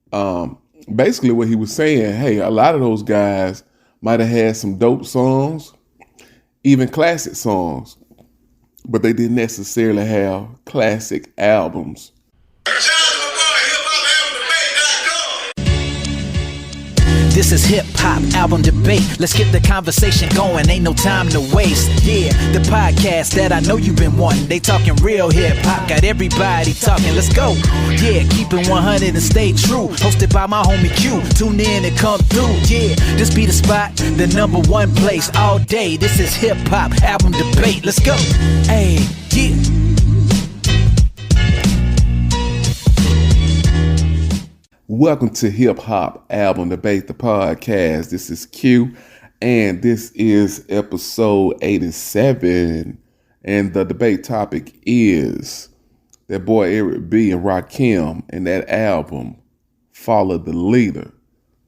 Basically what he was saying, hey, a lot of those guys might have had some dope songs, even classic songs, but they didn't necessarily have classic albums. This is hip hop album debate. Let's get the conversation going. Ain't no time to waste. Yeah, the podcast that I know you've been wanting. They talking real hip hop. Got everybody talking. Let's go. Yeah, keep it 100 and stay true. Hosted by my homie Q. Tune in and come through. Yeah, this be the spot, the number one place all day. This is hip hop album debate. Let's go. Hey, yeah. Welcome to Hip Hop Album Debate, the podcast. This is Q, and this is episode 87. And the debate topic is that boy Eric B and Rakim and that album, Follow the Leader.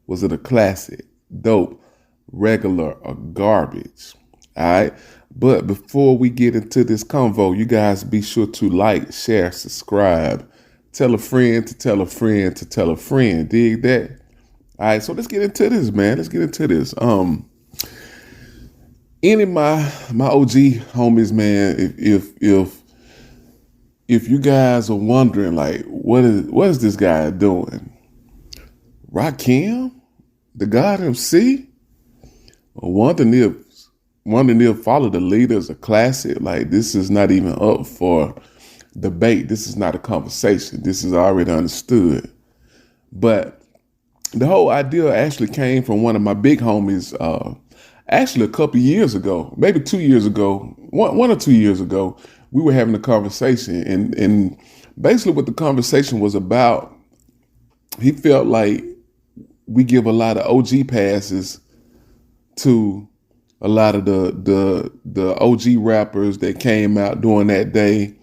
Was it a classic, dope, regular, or garbage? All right. But before we get into this convo, you guys be sure to like, share, subscribe. Tell a friend to tell a friend to tell a friend. Dig that? All right, so let's get into this, man. Let's get into this. Any of my OG homies, man, if you guys are wondering, like, what is this guy doing? Rakim, the God MC, wondering if Follow the Leader is a classic. Like, this is not even up for debate. This is not a conversation. This is already understood. But the whole idea actually came from one of my big homies, actually a couple years ago, maybe 2 years ago, one or 2 years ago, we were having a conversation, and basically what the conversation was about, he felt like we give a lot of OG passes to a lot of the OG rappers that came out during that day.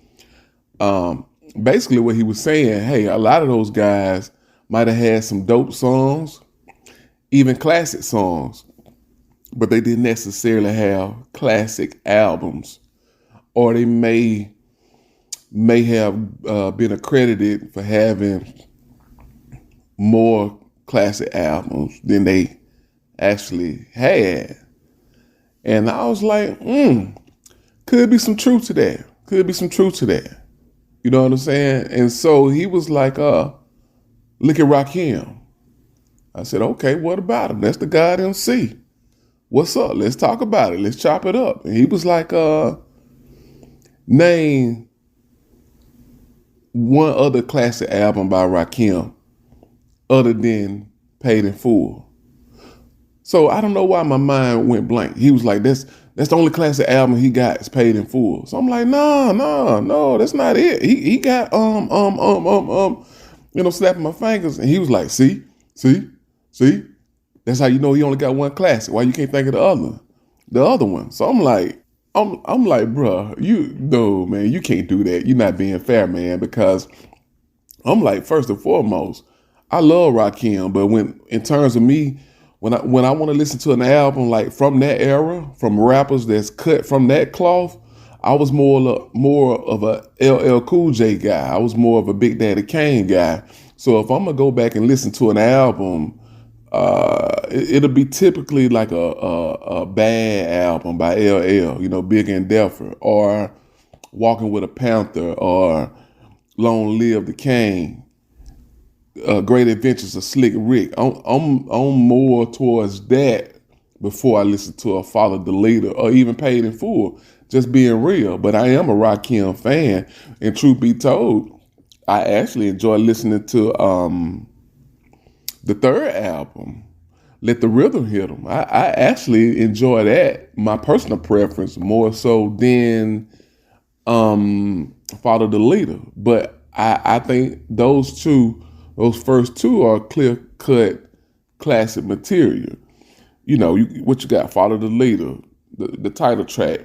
Basically what he was saying, hey, a lot of those guys might have had some dope songs, even classic songs, but they didn't necessarily have classic albums, or they may have been accredited for having more classic albums than they actually had. And I was like, could be some truth to that. Could be some truth to that. You know what I'm saying? And so he was like, look at Rakim. I said, okay, what about him? That's the God MC. What's up? Let's talk about it. Let's chop it up. And he was like, name one other classic album by Rakim other than Paid in Full. So I don't know why my mind went blank. He was like, that's the only classic album he got is Paid in Full. So I'm like, no, that's not it. He got snapping my fingers, and he was like, see, that's how you know he only got one classic. Why you can't think of the other one? So I'm like, bro, man, you can't do that. You're not being fair, man, because I'm like, first and foremost, I love Rakim, but in terms of me, when I want to listen to an album like from that era, from rappers that's cut from that cloth, I was more of a LL Cool J guy. I was more of a Big Daddy Kane guy. So if I'm gonna go back and listen to an album, it'll be typically like a bad album by LL, Big and Deffer, or Walking with a Panther, or Long Live the Kane. Great Adventures of Slick Rick. I'm more towards that before I listen to a Follow the Leader or even Paid in Full. Just being real, but I am a Rakim fan, and truth be told, I actually enjoy listening to the third album, Let the Rhythm Hit 'Em. I actually enjoy that. My personal preference more so than Follow the Leader, but I think those first two are clear-cut classic material. What you got? Follow the Leader, the title track,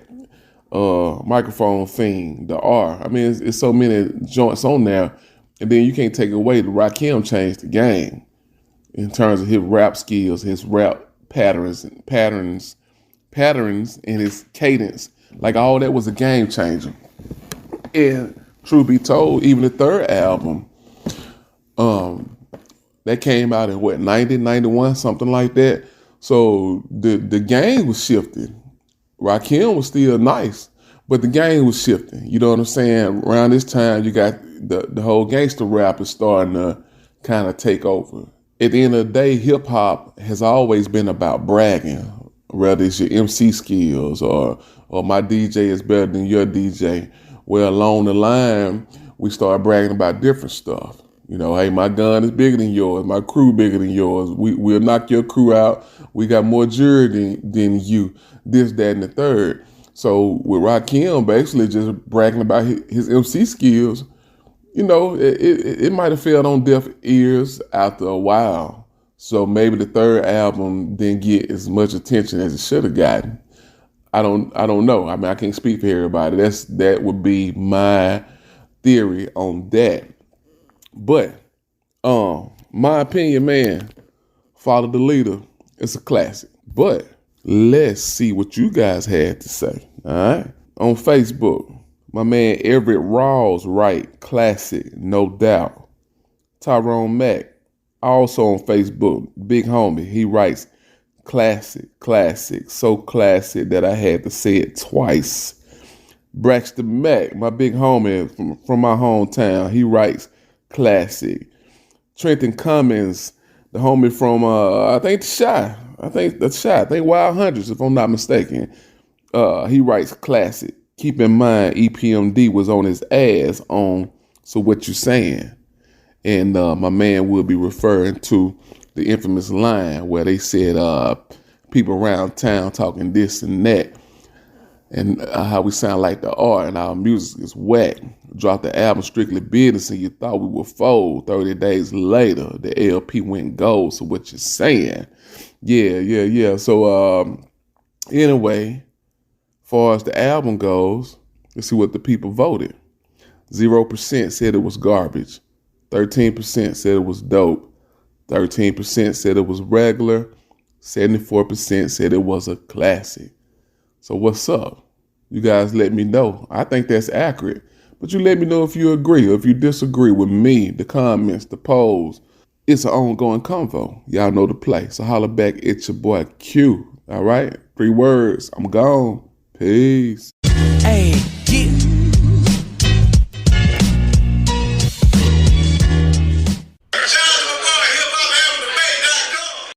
Microphone Fiend, the R. I mean, it's so many joints on there, and then you can't take away the Rakim changed the game in terms of his rap skills, his rap patterns, and his cadence. Like, all that was a game changer. And truth be told, even the third album, That came out in what, 90, 91, something like that. So the game was shifting. Rakim was still nice, but the game was shifting. You know what I'm saying? Around this time, you got the whole gangster rap is starting to kind of take over. At the end of the day, hip hop has always been about bragging, whether it's your MC skills or my DJ is better than your DJ. Well, along the line, we start bragging about different stuff. You know, hey, my gun is bigger than yours. My crew bigger than yours. We'll knock your crew out. We got more jury than you. This, that, and the third. So with Rakim basically just bragging about his MC skills, you know, it might have fell on deaf ears after a while. So maybe the third album didn't get as much attention as it should have gotten. I don't know. I mean, I can't speak for everybody. That would be my theory on that. But my opinion, man, Follow the Leader, it's a classic. But let's see what you guys had to say. All right. On Facebook, my man Everett Rawls write classic, no doubt. Tyrone Mack, also on Facebook, big homie, he writes classic, so classic that I had to say it twice. Braxton Mack, my big homie from my hometown, he writes classic. Trenton Cummins, the homie from I think Wild Hundreds, if I'm not mistaken. He writes classic. Keep in mind, EPMD was on his ass on So What You Saying. And my man will be referring to the infamous line where they said people around town talking this and that, and how we sound like the art and our music is whack. Dropped the album Strictly Business and you thought we were fold. 30 days later, the LP went gold. So what you saying? Yeah. So anyway, far as the album goes, let's see what the people voted. 0% said it was garbage. 13% said it was dope. 13% said it was regular. 74% said it was a classic. So what's up? You guys let me know. I think that's accurate. But you let me know if you agree or if you disagree with me, the comments, the polls. It's an ongoing convo. Y'all know the play. So holler back at your boy Q. All right? 3 words. I'm gone. Peace. Hey.